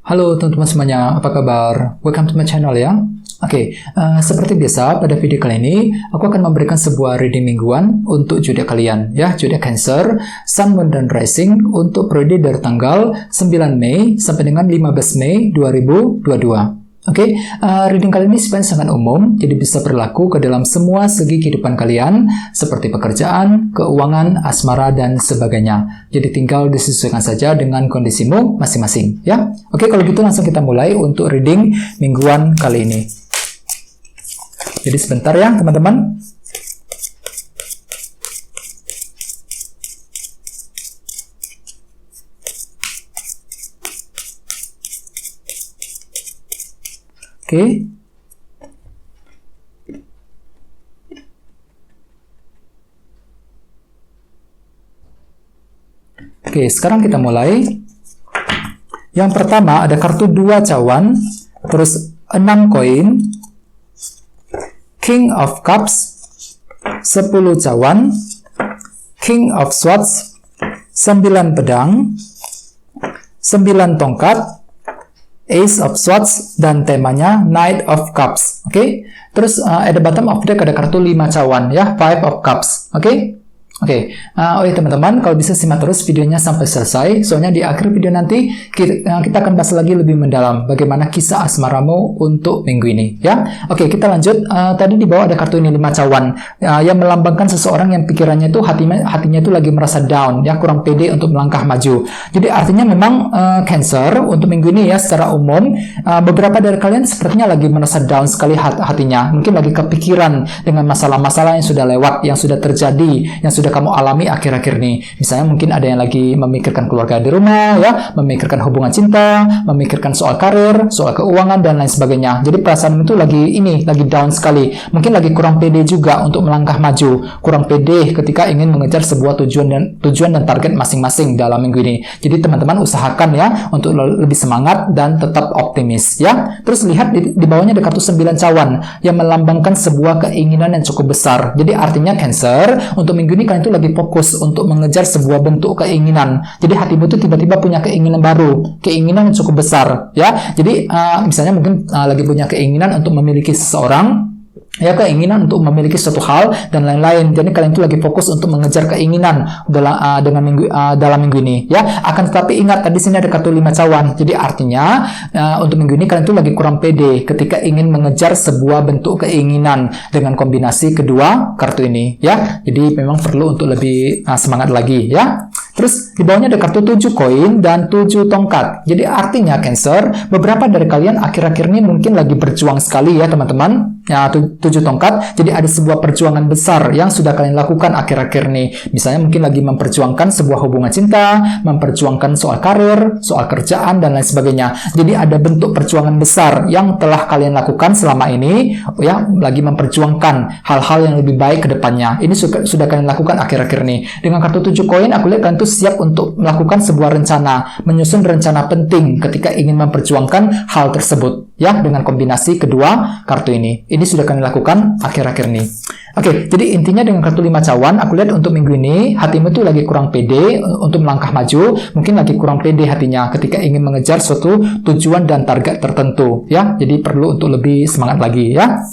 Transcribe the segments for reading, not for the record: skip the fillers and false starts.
Halo teman-teman semuanya, apa kabar? Welcome to my channel ya. Seperti biasa pada video kali ini aku akan memberikan sebuah reading mingguan untuk zodiak kalian ya, zodiak Cancer, Sun, Moon, dan Rising untuk periode dari tanggal 9 Mei sampai dengan 15 Mei 2022. Reading kali ini sebenarnya sangat umum, jadi bisa berlaku ke dalam semua segi kehidupan kalian, seperti pekerjaan, keuangan, asmara, dan sebagainya. Jadi tinggal disesuaikan saja dengan kondisimu masing-masing, ya. Kalau gitu langsung kita mulai untuk reading mingguan kali ini. Jadi sebentar ya, teman-teman. Sekarang kita mulai. Yang pertama ada kartu 2 cawan, terus 6 koin, King of Cups, 10 cawan, King of Swords, 9 pedang, 9 tongkat, Ace of Swords, dan temanya Knight of Cups. Terus at the bottom of deck ada kartu 5 cawan ya, 5 of Cups. Teman-teman, kalau bisa simak terus videonya sampai selesai, soalnya di akhir video nanti kita akan bahas lagi lebih mendalam bagaimana kisah asmaramu untuk minggu ini ya. Kita lanjut. Tadi di bawah ada kartu ini 5 cawan yang melambangkan seseorang yang pikirannya itu hatinya itu lagi merasa down ya, kurang pede untuk melangkah maju. Jadi artinya memang Cancer untuk minggu ini ya, secara umum beberapa dari kalian sepertinya lagi merasa down sekali hatinya, mungkin lagi kepikiran dengan masalah-masalah yang sudah lewat, yang sudah terjadi, yang sudah kamu alami akhir-akhir ini. Misalnya mungkin ada yang lagi memikirkan keluarga di rumah ya, memikirkan hubungan cinta, memikirkan soal karir, soal keuangan, dan lain sebagainya. Jadi perasaan itu lagi down sekali. Mungkin lagi kurang pede juga untuk melangkah maju, kurang pede ketika ingin mengejar sebuah tujuan dan target masing-masing dalam minggu ini. Jadi teman-teman usahakan ya untuk lebih semangat dan tetap optimis ya. Terus lihat di bawahnya ada kartu 9 cawan yang melambangkan sebuah keinginan yang cukup besar. Jadi artinya Cancer untuk minggu ini kalian itu lagi fokus untuk mengejar sebuah bentuk keinginan. Jadi hatimu itu tiba-tiba punya keinginan baru, keinginan yang cukup besar ya. Jadi misalnya mungkin lagi punya keinginan untuk memiliki seseorang ya, keinginan untuk memiliki suatu hal dan lain-lain. Jadi kalian itu lagi fokus untuk mengejar keinginan dalam minggu ini ya. Akan tetapi ingat, tadi sini ada kartu 5 cawan. Jadi artinya untuk minggu ini kalian itu lagi kurang pede ketika ingin mengejar sebuah bentuk keinginan dengan kombinasi kedua kartu ini ya. Jadi memang perlu untuk lebih semangat lagi ya. Terus di bawahnya ada kartu 7 koin dan 7 tongkat. Jadi artinya Cancer, beberapa dari kalian akhir-akhir ini mungkin lagi berjuang sekali ya teman-teman. Ya, 7 tongkat. Jadi ada sebuah perjuangan besar yang sudah kalian lakukan akhir-akhir ini. Misalnya mungkin lagi memperjuangkan sebuah hubungan cinta, memperjuangkan soal karir, soal kerjaan, dan lain sebagainya. Jadi ada bentuk perjuangan besar yang telah kalian lakukan selama ini ya, lagi memperjuangkan hal-hal yang lebih baik ke depannya. Ini sudah kalian lakukan akhir-akhir ini. Dengan kartu 7 koin, aku lihat kalian siap untuk melakukan sebuah rencana, menyusun rencana penting ketika ingin memperjuangkan hal tersebut ya, dengan kombinasi kedua kartu ini. Ini sudah kalian lakukan akhir-akhir ini. Jadi intinya dengan kartu 5 cawan, aku lihat untuk minggu ini hatimu tuh lagi kurang pede untuk melangkah maju, mungkin lagi kurang pede hatinya ketika ingin mengejar suatu tujuan dan target tertentu ya. Jadi perlu untuk lebih semangat lagi ya.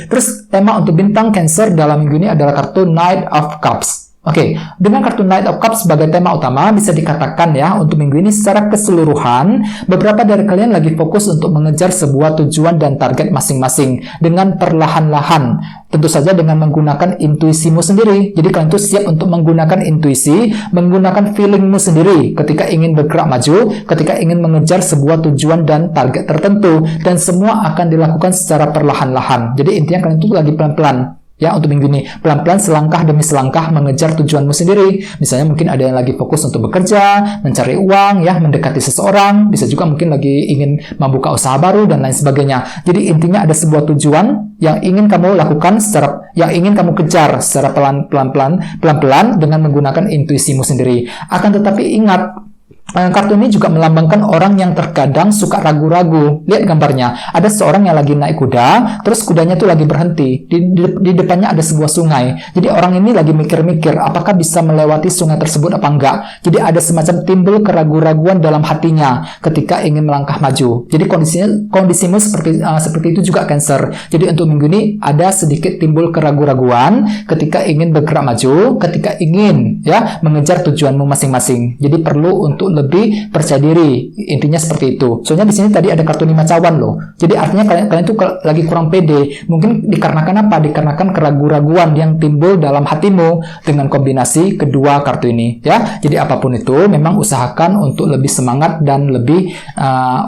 Terus tema untuk bintang Cancer dalam minggu ini adalah kartu Knight of Cups. Dengan kartu Knight of Cups sebagai tema utama, bisa dikatakan ya, untuk minggu ini secara keseluruhan, beberapa dari kalian lagi fokus untuk mengejar sebuah tujuan dan target masing-masing dengan perlahan-lahan. Tentu saja dengan menggunakan intuisimu sendiri. Jadi kalian tuh siap untuk menggunakan intuisi, menggunakan feelingmu sendiri ketika ingin bergerak maju, ketika ingin mengejar sebuah tujuan dan target tertentu. Dan semua akan dilakukan secara perlahan-lahan. Jadi intinya kalian tuh lagi pelan-pelan ya untuk minggu ini, pelan-pelan selangkah demi selangkah mengejar tujuanmu sendiri. Misalnya mungkin ada yang lagi fokus untuk bekerja, mencari uang ya, mendekati seseorang, bisa juga mungkin lagi ingin membuka usaha baru dan lain sebagainya. Jadi intinya ada sebuah tujuan yang ingin kamu lakukan yang ingin kamu kejar secara pelan-pelan dengan menggunakan intuisimu sendiri. Akan tetapi ingat, Kartu ini juga melambangkan orang yang terkadang suka ragu-ragu. Lihat gambarnya, ada seorang yang lagi naik kuda, terus kudanya tuh lagi berhenti. Di depannya ada sebuah sungai. Jadi orang ini lagi mikir-mikir, apakah bisa melewati sungai tersebut apa enggak. Jadi ada semacam timbul keraguan-raguan dalam hatinya ketika ingin melangkah maju. Jadi kondisimu seperti itu juga Cancer. Jadi untuk minggu ini ada sedikit timbul keraguan-raguan ketika ingin bergerak maju, ketika ingin mengejar tujuanmu masing-masing. Jadi perlu untuk lebih percaya diri, intinya seperti itu. Soalnya di sini tadi ada kartu 5 cawan loh. Jadi artinya kalian tuh lagi kurang pede. Mungkin dikarenakan apa? Dikarenakan keraguan-raguan yang timbul dalam hatimu dengan kombinasi kedua kartu ini, ya. Jadi apapun itu, memang usahakan untuk lebih semangat dan lebih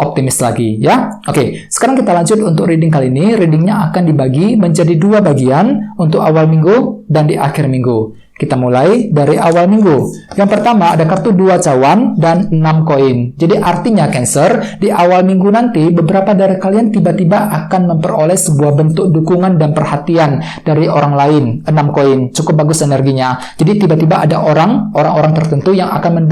optimis lagi, ya. Oke, sekarang kita lanjut untuk reading kali ini. Readingnya akan dibagi menjadi 2 bagian untuk awal minggu dan di akhir minggu. Kita mulai dari awal minggu. Yang pertama ada kartu 2 cawan dan 6 koin. Jadi artinya Cancer, di awal minggu nanti beberapa dari kalian tiba-tiba akan memperoleh sebuah bentuk dukungan dan perhatian dari orang lain. 6 koin, cukup bagus energinya. Jadi tiba-tiba ada orang-orang tertentu yang akan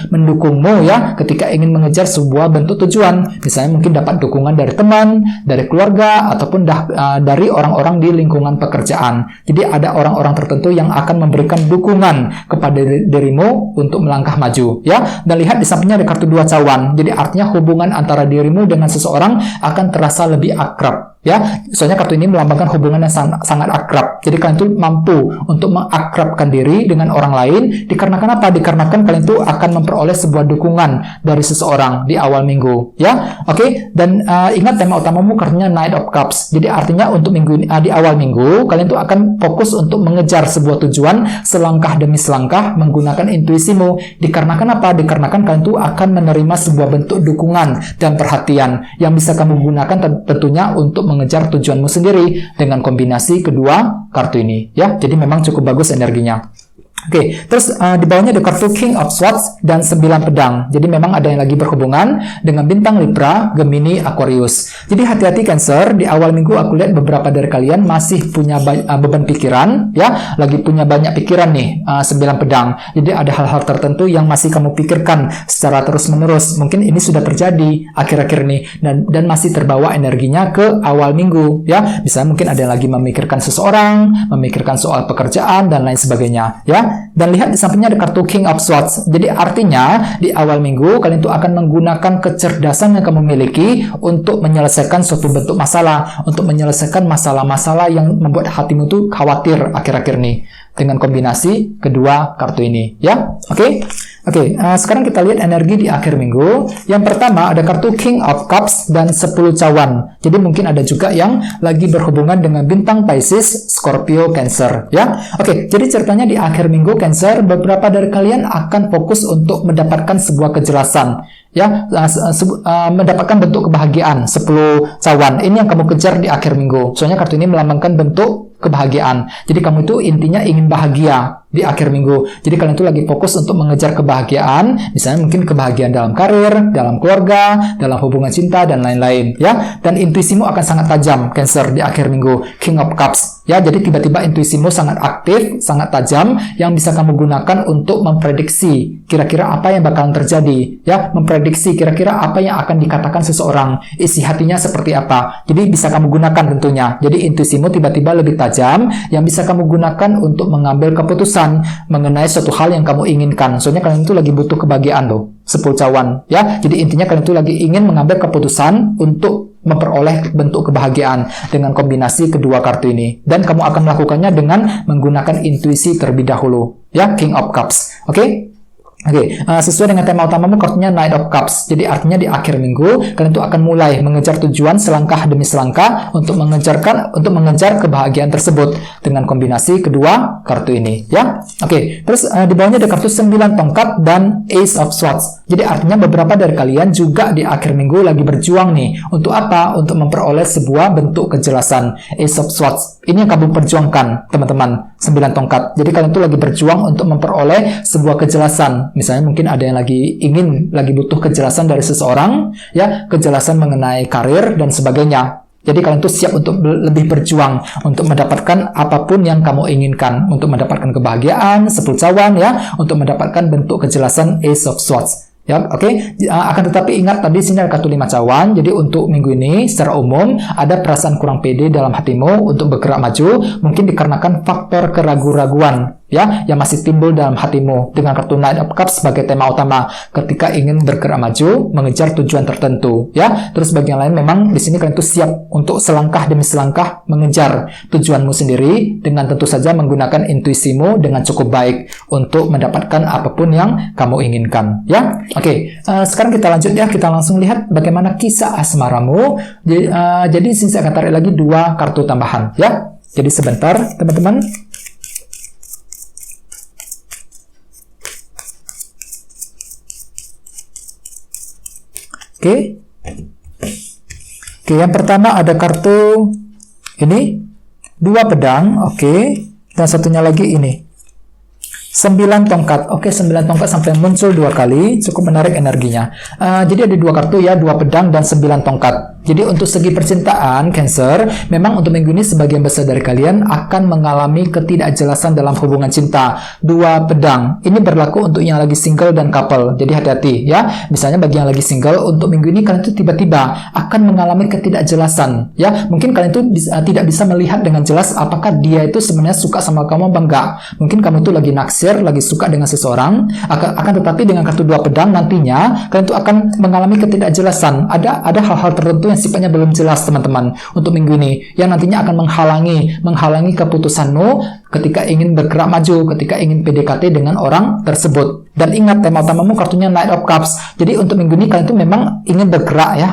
mendukungmu ya ketika ingin mengejar sebuah bentuk tujuan. Misalnya mungkin dapat dukungan dari teman, dari keluarga, ataupun dari orang-orang di lingkungan pekerjaan. Jadi ada orang-orang tertentu yang akan memberikan dukungan kepada dirimu untuk melangkah maju, ya. Dan lihat di sampingnya ada kartu 2 cawan. Jadi artinya hubungan antara dirimu dengan seseorang akan terasa lebih akrab, ya. Soalnya kartu ini melambangkan hubungan yang sangat akrab. Jadi kalian tuh mampu untuk mengakrabkan diri dengan orang lain. Dikarenakan apa? Dikarenakan kalian tuh akan memperoleh sebuah dukungan dari seseorang di awal minggu, ya. Oke. Dan ingat tema utamamu kartunya Knight of Cups. Jadi artinya untuk minggu ini, di awal minggu kalian tuh akan fokus untuk mengejar sebuah tujuan selangkah demi selangkah menggunakan intuisimu. Dikarenakan apa? Dikarenakan kalian tuh akan menerima sebuah bentuk dukungan dan perhatian yang bisa kamu gunakan tentunya untuk mengejar tujuanmu sendiri dengan kombinasi kedua kartu ini, ya. Jadi memang cukup bagus energinya. Oke, terus di bawahnya ada kartu King of Swords dan 9 pedang. Jadi memang ada yang lagi berhubungan dengan bintang Libra, Gemini, Aquarius. Jadi hati-hati Cancer, di awal minggu aku lihat beberapa dari kalian masih punya beban pikiran, ya, lagi punya banyak pikiran nih, 9 pedang. Jadi ada hal-hal tertentu yang masih kamu pikirkan secara terus-menerus. Mungkin ini sudah terjadi akhir-akhir ini dan masih terbawa energinya ke awal minggu, ya. Misalnya mungkin ada yang lagi memikirkan seseorang, memikirkan soal pekerjaan dan lain sebagainya, ya. Dan lihat di sampingnya ada kartu King of Swords. Jadi artinya di awal minggu kalian tuh akan menggunakan kecerdasan yang kamu miliki untuk menyelesaikan suatu bentuk masalah, untuk menyelesaikan masalah-masalah yang membuat hatimu tuh khawatir akhir-akhir ini dengan kombinasi kedua kartu ini, ya. Oke. Sekarang kita lihat energi di akhir minggu. Yang pertama ada kartu King of Cups dan 10 cawan. Jadi mungkin ada juga yang lagi berhubungan dengan bintang Pisces, Scorpio, Cancer, ya. Jadi ceritanya di akhir minggu Cancer, beberapa dari kalian akan fokus untuk mendapatkan sebuah kejelasan, ya, mendapatkan bentuk kebahagiaan. 10 cawan ini yang kamu kejar di akhir minggu. Soalnya kartu ini melambangkan bentuk kebahagiaan. Jadi kamu itu intinya ingin bahagia di akhir minggu. Jadi kalian itu lagi fokus untuk mengejar kebahagiaan, misalnya mungkin kebahagiaan dalam karir, dalam keluarga, dalam hubungan cinta dan lain-lain, ya. Dan intuisimu akan sangat tajam Cancer di akhir minggu, King of Cups, ya. Jadi tiba-tiba intuisimu sangat aktif, sangat tajam yang bisa kamu gunakan untuk memprediksi kira-kira apa yang bakalan terjadi, ya. Memprediksi kira-kira apa yang akan dikatakan seseorang, isi hatinya seperti apa. Jadi bisa kamu gunakan tentunya. Jadi intuisimu tiba-tiba lebih tajam yang bisa kamu gunakan untuk mengambil keputusan mengenai suatu hal yang kamu inginkan. Soalnya kalian itu lagi butuh kebahagiaan loh, 10 cawan, ya. Jadi intinya kalian itu lagi ingin mengambil keputusan untuk memperoleh bentuk kebahagiaan dengan kombinasi kedua kartu ini. Dan kamu akan melakukannya dengan menggunakan intuisi terlebih dahulu, ya, King of Cups. Sesuai dengan tema utamamu kartunya Knight of Cups. Jadi artinya di akhir minggu kalian tuh akan mulai mengejar tujuan selangkah demi selangkah untuk mengejar kebahagiaan tersebut dengan kombinasi kedua kartu ini, ya. Terus di bawahnya ada kartu 9 tongkat dan Ace of Swords. Jadi artinya beberapa dari kalian juga di akhir minggu lagi berjuang nih. Untuk apa? Untuk memperoleh sebuah bentuk kejelasan. Ace of Swords ini yang kamu perjuangkan, teman-teman. 9 tongkat. Jadi kalian tuh lagi berjuang untuk memperoleh sebuah kejelasan. Misalnya mungkin ada yang lagi butuh kejelasan dari seseorang, ya, kejelasan mengenai karir dan sebagainya. Jadi kalian tuh siap untuk lebih berjuang untuk mendapatkan apapun yang kamu inginkan, untuk mendapatkan kebahagiaan, 10 cawan, ya, untuk mendapatkan bentuk kejelasan Ace of Swords. Ya, oke. Akan tetapi ingat tadi sini ada kartu 5 cawan. Jadi untuk minggu ini secara umum ada perasaan kurang pede dalam hatimu untuk bergerak maju, mungkin dikarenakan faktor keraguan-raguan ya yang masih timbul dalam hatimu dengan kartu Knight of Cups sebagai tema utama ketika ingin bergerak maju, mengejar tujuan tertentu ya. Terus bagian lain memang di sini kalian tuh siap untuk selangkah demi selangkah mengejar tujuanmu sendiri dengan tentu saja menggunakan intuisimu dengan cukup baik untuk mendapatkan apapun yang kamu inginkan ya. Oke, sekarang kita lanjut ya, kita langsung lihat bagaimana kisah asmaramu. Jadi sini saya akan tarik lagi 2 kartu tambahan ya. Jadi sebentar teman-teman. Oke, yang pertama ada kartu ini 2 pedang, oke, dan satunya lagi ini 9 tongkat. Oke, 9 tongkat sampai muncul 2 kali, cukup menarik energinya. Jadi ada 2 kartu ya, 2 pedang dan 9 tongkat. Jadi untuk segi percintaan Cancer, memang untuk minggu ini sebagian besar dari kalian akan mengalami ketidakjelasan dalam hubungan cinta. 2 pedang. Ini berlaku untuk yang lagi single dan couple. Jadi hati-hati ya. Misalnya bagi yang lagi single, untuk minggu ini kalian tuh tiba-tiba akan mengalami ketidakjelasan ya. Mungkin kalian tuh tidak bisa melihat dengan jelas apakah dia itu sebenarnya suka sama kamu apa enggak. Mungkin kamu tuh lagi naksir, lagi suka dengan seseorang, akan tetapi dengan kartu 2 pedang nantinya kalian tuh akan mengalami ketidakjelasan. Ada hal-hal tertentu yang sifatnya belum jelas teman-teman untuk minggu ini yang nantinya akan menghalangi keputusanmu ketika ingin bergerak maju, ketika ingin PDKT dengan orang tersebut. Dan ingat tema utamamu kartunya Knight of Cups. Jadi untuk minggu ini kalian itu memang ingin bergerak ya,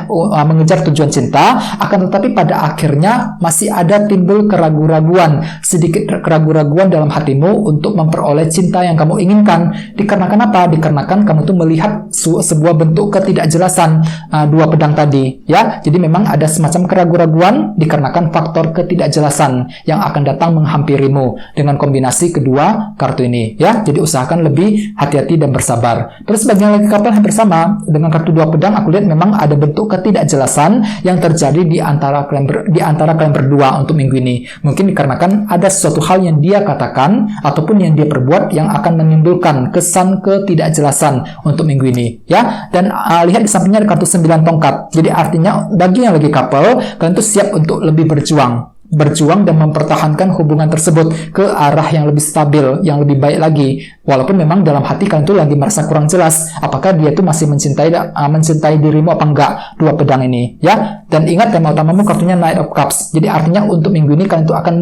mengejar tujuan cinta, akan tetapi pada akhirnya masih ada timbul keraguan-raguan, sedikit keraguan-raguan dalam hatimu untuk memperoleh cinta yang kamu inginkan. Dikarenakan apa? Dikarenakan kamu tuh melihat sebuah bentuk ketidakjelasan 2 pedang tadi ya. Jadi memang ada semacam keraguan-raguan dikarenakan faktor ketidakjelasan yang akan datang menghampirimu dengan kombinasi kedua kartu ini ya. Jadi usahakan lebih hati-hati dan bersabar. Terus bagian lagi couple hampir sama dengan kartu 2 pedang. Aku lihat memang ada bentuk ketidakjelasan yang terjadi di antara kalian berdua untuk minggu ini. Mungkin dikarenakan ada sesuatu hal yang dia katakan ataupun yang dia perbuat yang akan menimbulkan kesan ketidakjelasan untuk minggu ini ya. Dan lihat di sampingnya ada kartu 9 tongkat. Jadi artinya bagi yang lagi couple, kalian tuh siap untuk lebih berjuang dan mempertahankan hubungan tersebut ke arah yang lebih stabil, yang lebih baik lagi. Walaupun memang dalam hati kalian tuh lagi merasa kurang jelas apakah dia tuh masih mencintai dirimu apa enggak, 2 pedang ini ya. Dan ingat tema utamamu kartunya Knight of Cups. Jadi artinya untuk minggu ini kalian tuh akan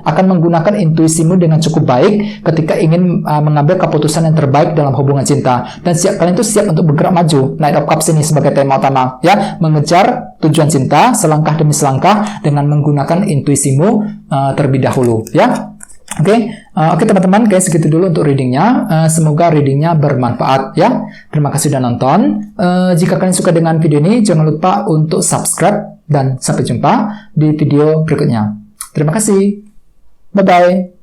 menggunakan intuisimu dengan cukup baik ketika ingin mengambil keputusan yang terbaik dalam hubungan cinta. Dan kalian tuh siap untuk bergerak maju. Knight of Cups ini sebagai tema utama ya, mengejar tujuan cinta selangkah demi selangkah dengan menggunakan intuisimu terlebih dahulu ya. Oke teman-teman, kayak segitu dulu untuk readingnya. Semoga readingnya bermanfaat ya. Terima kasih sudah nonton. Jika kalian suka dengan video ini, jangan lupa untuk subscribe dan sampai jumpa di video berikutnya. Terima kasih. Bye-bye.